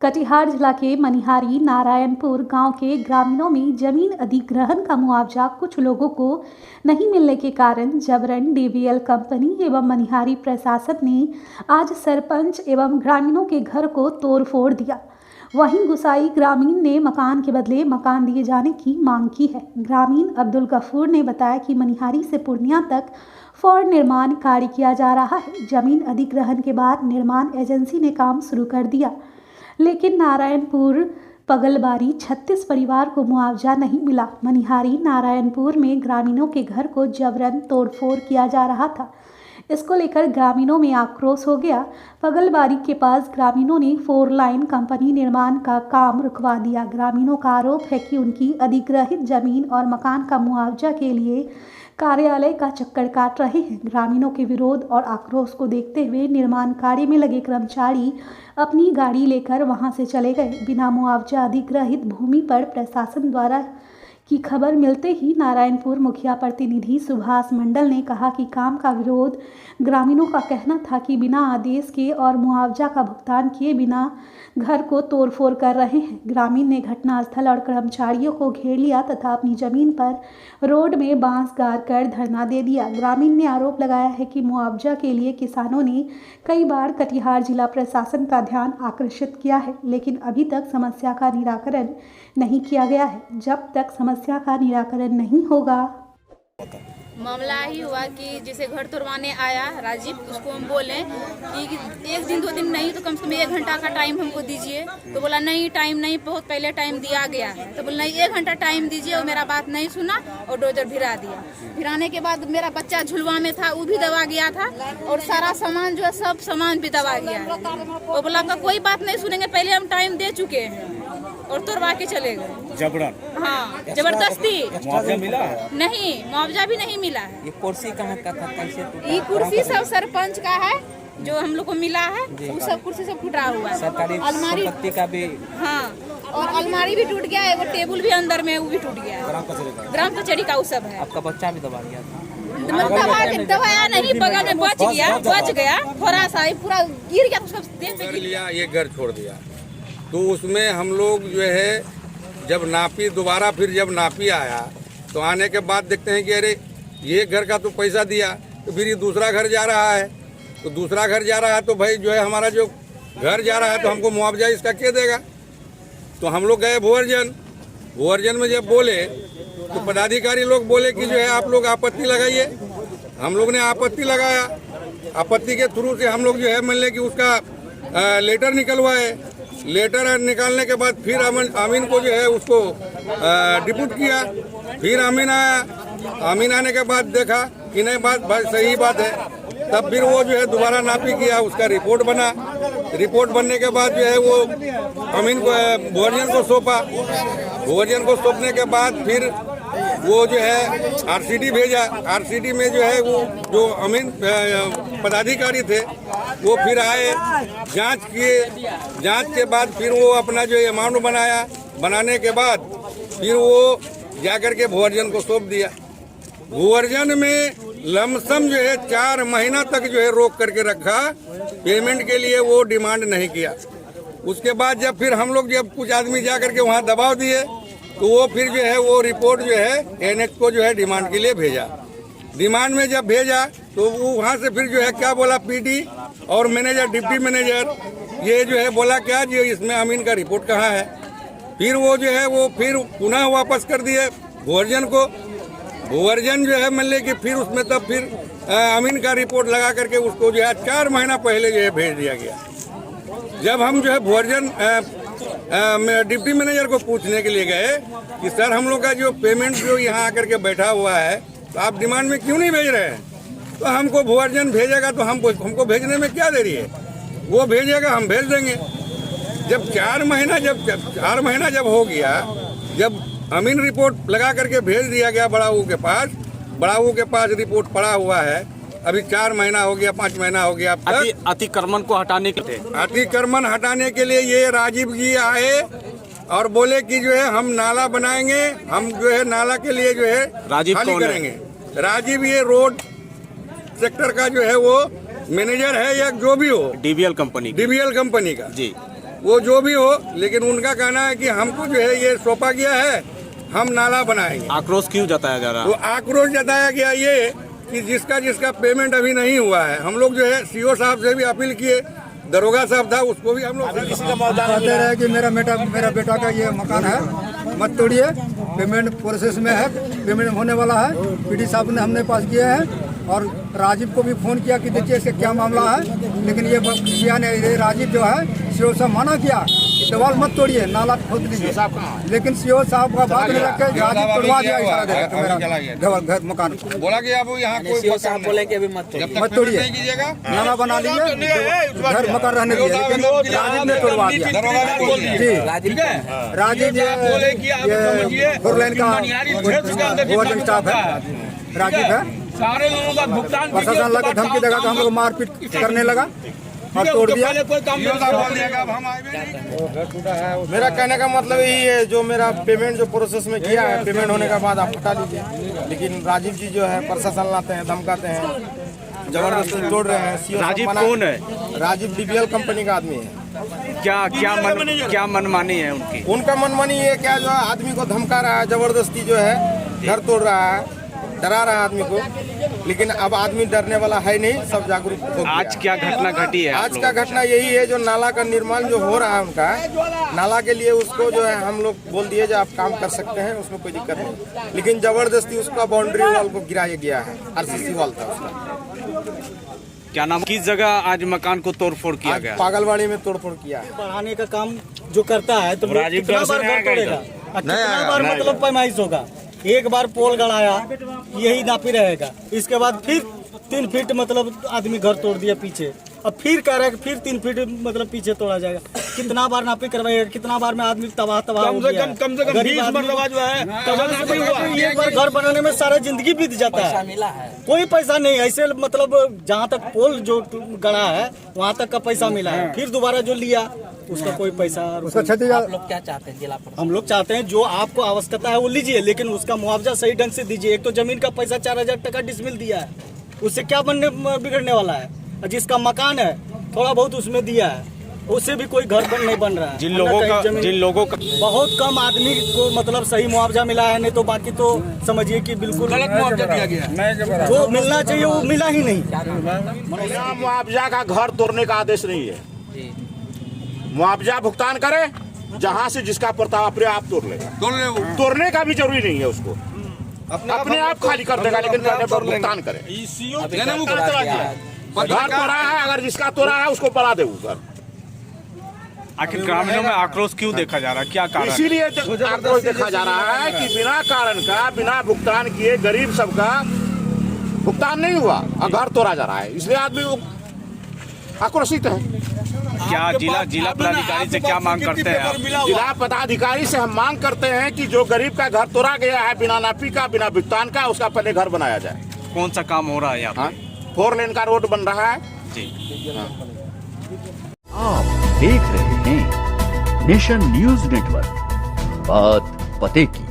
कटिहार जिला के मनिहारी नारायणपुर गांव के ग्रामीणों में जमीन अधिग्रहण का मुआवजा कुछ लोगों को नहीं मिलने के कारण जबरन डीवीएल कंपनी एवं मनिहारी प्रशासन ने आज सरपंच एवं ग्रामीणों के घर को तोड़फोड़ दिया। वहीं गुसाई ग्रामीण ने मकान के बदले मकान दिए जाने की मांग की है। ग्रामीण अब्दुल गफूर ने बताया कि मनिहारी से पूर्णिया तक फॉर निर्माण कार्य किया जा रहा है। जमीन अधिग्रहण के बाद निर्माण एजेंसी ने काम शुरू कर दिया, लेकिन नारायणपुर पगलबारी 36 परिवार को मुआवजा नहीं मिला। मनिहारी नारायणपुर में ग्रामीणों के घर को जबरन तोड़फोड़ किया जा रहा था। इसको लेकर ग्रामीणों में आक्रोश हो गया। पगलबारी के पास ग्रामीणों ने 4 लाइन कंपनी निर्माण का काम रुकवा दिया। ग्रामीणों का आरोप है कि उनकी अधिग्रहित जमीन और मकान का मुआवजा के लिए कार्यालय का चक्कर काट रहे हैं। ग्रामीणों के विरोध और आक्रोश को देखते हुए निर्माण कार्य में लगे कर्मचारी अपनी गाड़ी लेकर वहां से चले गए। बिना मुआवजा अधिग्रहित भूमि पर प्रशासन द्वारा की खबर मिलते ही नारायणपुर मुखिया प्रतिनिधि सुभाष मंडल ने कहा कि काम का विरोध ग्रामीणों का कहना था कि बिना आदेश के और मुआवजा का भुगतान किए बिना घर को तोड़फोड़ कर रहे हैं। ग्रामीण ने घटनास्थल और कर्मचारियों को घेर लिया तथा अपनी जमीन पर रोड में बांस गाड़ कर धरना दे दिया। ग्रामीण ने आरोप लगाया है कि मुआवजा के लिए किसानों ने कई बार कटिहार जिला प्रशासन का ध्यान आकर्षित किया है, लेकिन अभी तक समस्या का निराकरण नहीं किया गया है। जब तक समस्या का निराकरण नहीं होगा। मामला ही हुआ कि जैसे घर तोड़वाने आया राजीव, उसको हम बोले कि 1 दिन 2 दिन नहीं तो कम से कम 1 घंटा का टाइम हमको दीजिए। तो बोला नहीं, टाइम नहीं, बहुत पहले टाइम दिया गया है। तो बोला नहीं, 1 घंटा टाइम दीजिए। और मेरा बात नहीं सुना और डोजर भिरा दिया। भिराने के बाद मेरा बच्चा झुलवा में था, वो भी दबा गया था और सारा सामान जो है सब सामान भी दबा गया है। वो बोला का कोई बात नहीं सुनेंगे, पहले हम टाइम दे चुके हैं और तोड़वा के चले गए जबरन। हाँ, जबरदस्ती। मुआवजा मिला है? नहीं, मुआवजा भी नहीं मिला है। ये कुर्सी कहाँ का था, कैसे टूटा? ये कुर्सी सब सरपंच का है जो हम लोग को मिला है। वो सब कुर्सी सब टूटा हुआ है। सरकारी अलमारी संपत्ति का भी। हाँ, और अलमारी भी टूट गया है। वो टेबल भी अंदर में वो भी टूट गया है। ग्राम कचहरी का वो सब है। आपका बच्चा भी दबा गया था? दबाया नहीं, बगल में बच गया थोड़ा सा, पूरा गिर गया। उसको कर लिया, ये घर छोड़ दिया। तो उसमें हम लोग जो है जब नापी दोबारा, फिर जब नापी आया तो आने के बाद देखते हैं कि अरे ये घर का तो पैसा दिया, तो फिर ये दूसरा घर जा रहा है। तो दूसरा घर जा रहा है तो भाई जो है हमारा जो घर जा रहा है तो हमको मुआवजा इसका क्या देगा। तो हम लोग गए भुवर्जन में जब बोले तो पदाधिकारी लोग बोले कि जो है आप लोग आपत्ति लगाइए। हम लोग ने आपत्ति लगाया। आपत्ति के थ्रू से हम लोग जो है मान लें कि उसका लेटर निकलवाए। लेटर निकालने के बाद फिर अमीन को जो है उसको डिप्यूट किया। फिर अमीन आया। अमीन आने के बाद देखा कि नहीं, बात सही बात है। तब फिर वो जो है दोबारा नापी किया, उसका रिपोर्ट बना। रिपोर्ट बनने के बाद जो है वो अमीन को भुवर्जन को सौंपा। भुवर्जन को सौंपने के बाद फिर वो जो है आरसीडी भेजा। आरसीडी में जो है वो जो अमीन पदाधिकारी थे वो फिर आए, जांच किए। जांच के बाद फिर वो अपना जो अमाउंट बनाया। बनाने के बाद फिर वो जाकर के भुवर्जन को सौंप दिया। भुवर्जन में लमसम जो है 4 महीना तक जो है रोक करके रखा। पेमेंट के लिए वो डिमांड नहीं किया। उसके बाद जब फिर हम लोग जब कुछ आदमी जा करके वहाँ दबाव दिए तो वो फिर जो है वो रिपोर्ट जो है एनएच को जो है डिमांड के लिए भेजा। डिमांड में जब भेजा तो वो वहाँ से फिर जो है क्या बोला, पीडी और मैनेजर, डिप्टी मैनेजर ये जो है बोला क्या जी इसमें अमीन का रिपोर्ट कहाँ है। फिर वो जो है वो फिर पुनः वापस कर दिए भुवर्जन को। भुवर्जन जो है मान ले कि फिर उसमें तब फिर अमीन का रिपोर्ट लगा करके उसको जो है 4 महीना पहले जो है भेज दिया गया। जब हम जो है भुवर्जन डिप्टी मैनेजर को पूछने के लिए गए कि सर हम लोग का जो पेमेंट जो यहाँ आकर के बैठा हुआ है तो आप डिमांड में क्यों नहीं भेज रहे हैं। तो हमको भुवर्जन भेजेगा तो हमको भेजने में क्या देरी है, वो भेजेगा हम भेज देंगे। जब 4 महीना जब हो गया, जब अमीन रिपोर्ट लगा करके भेज दिया गया बड़ाऊ के पास रिपोर्ट पड़ा हुआ है। अभी 4 महीना हो गया, 5 महीना हो गया। अतिक्रमण को हटाने के लिए अतिक्रमण हटाने के लिए ये राजीव जी आए और बोले कि जो है हम नाला बनाएंगे, हम जो है नाला के लिए जो है राजीव खाली कौन करेंगे। राजीव ये रोड सेक्टर का जो है वो मैनेजर है या जो भी हो, डीवीएल कंपनी का जी। वो जो भी हो, लेकिन उनका कहना है कि हमको जो है ये सौंपा गया है, हम नाला बनाएंगे। आक्रोश क्यों जताया जा रहा तो है? आक्रोश जताया गया ये कि जिसका पेमेंट अभी नहीं हुआ है, हम लोग जो है सीओ साहब से भी अपील किए, दरोगा साहब था उसको भी हम लोग कहते रहे कि मेरा बेटा का ये मकान है, मत तोड़िए, पेमेंट प्रोसेस में है, पेमेंट होने वाला है। पीडी साहब ने हमने पास किया है और राजीव को भी फोन किया कि देखिए इसका क्या मामला है, लेकिन ये किया नहीं। राजीव जो है सीओ साहब मना किया कि दीवार मत तोड़िए, नाला खोद दीजिए, लेकिन सीओ साहब का बात नहीं रख के राजीव तोड़वा दिया इशारा देकर मेरा घर मकान। बोला कि अब यहाँ कोई मकान बोले कि अभी मत तोड़िए, नाला बना लीजिए, घर मकान रहने दीजिए, लेकिन राजीव ने तोड़वा दिया। जी राजीव ये 4 लाइन का ओवर स्टाफ है, राजीव है। सारे लोगों का भुगतान प्रशासन लगा धमकी देगा तो हम लोग मारपीट करने लगा और तोड़ दिया। मेरा कहने का मतलब यही है, जो मेरा पेमेंट जो प्रोसेस में किया है, पेमेंट होने के बाद आप हटा लीजिए, लेकिन राजीव जी जो है प्रशासन लाते हैं, धमकाते हैं, जबरदस्ती तोड़ रहे हैं। राजीव कौन है? राजीव DBL कंपनी का आदमी है। क्या मनमानी है उनकी? उनका मनमानी ये क्या, जो है आदमी को धमका रहा है, जबरदस्ती जो है घर तोड़ रहा है, डरा रहा है आदमी को, लेकिन अब आदमी डरने वाला है नहीं, सब जागरूक हो गया। आज क्या घटना घटी है? आज का घटना यही है, जो नाला का निर्माण जो हो रहा है उनका, नाला के लिए उसको जो है हम लोग बोल दिए जो आप काम कर सकते हैं, उसमें कोई दिक्कत नहीं, लेकिन जबरदस्ती उसका बाउंड्री वॉल को गिराया गया है, RCC वॉल था उसका। क्या नाम, किस जगह आज मकान को तोड़फोड़ किया गया? पागलवाड़ी में तोड़फोड़ किया है। बढ़ाने का काम जो करता है तो राजीव कितना बार घर तोड़ेगा, कितना बार मतलब पैमाइश होगा। एक बार पोल गड़ाया, यही नापी रहेगा, इसके बाद फिर 3 फीट मतलब आदमी घर तोड़ दिया पीछे, अब फिर कह रहा है कि फिर 3 फीट मतलब पीछे तोड़ा जाएगा। कितना बार नापी करवाएगा, कितना बार में आदमी तबाह हो गया। कम से कम 20 मरतबा जो है एक बार घर बनाने में सारा जिंदगी बीत जाता है, कोई पैसा नहीं। ऐसे मतलब जहाँ तक पोल जो गड़ा है वहाँ तक का पैसा मिला है, फिर दोबारा जो लिया उसका कोई पैसा। आप लोग क्या चाहते हैं जिला प्रशासन? हम लोग चाहते हैं जो आपको आवश्यकता है वो लीजिए, लेकिन उसका मुआवजा सही ढंग से दीजिए। एक तो जमीन का पैसा 4000 टका डिसमिल दिया है, उससे क्या बिगड़ने वाला है। जिसका मकान है थोड़ा बहुत उसमें दिया है, उससे भी कोई घर नहीं बन रहा है। जिन लोगों का बहुत कम आदमी को मतलब सही मुआवजा मिला है, नहीं तो बाकी तो समझिए कि बिल्कुल गलत मुआवजा दिया गया। जो मिलना चाहिए वो मिला ही नहीं। मुआवजा का घर तोड़ने का आदेश नहीं है, मुआवजा भुगतान करे, जहाँ से जिसका प्रताप आप तोड़ ले, तोड़ने का भी जरूरी नहीं है, उसको अपने आप खाली कर देगा, लेकिन पहले पर भुगतान करे। घर तोड़ा है, अगर जिसका तोड़ा है उसको बढ़ा दे घर। आखिर ग्रामीणों में आक्रोश क्यों देखा जा रहा है, क्या कारण? इसीलिए आक्रोश देखा जा रहा है कि बिना कारण का, बिना भुगतान किए गरीब सबका भुगतान नहीं हुआ और घर तोड़ा जा रहा है, इसलिए आदमी आक्रोशित है। क्या जिला पदाधिकारी से क्या मांग करते हैं आप? जिला पदाधिकारी से हम मांग करते हैं कि जो गरीब का घर तोड़ा गया है बिना नापी का, बिना भुगतान का, उसका पहले घर बनाया जाए। कौन सा काम हो रहा है यहाँ? 4 लेन का रोड बन रहा है जी। आप देख रहे हैं नेशन न्यूज नेटवर्क, बात पते की।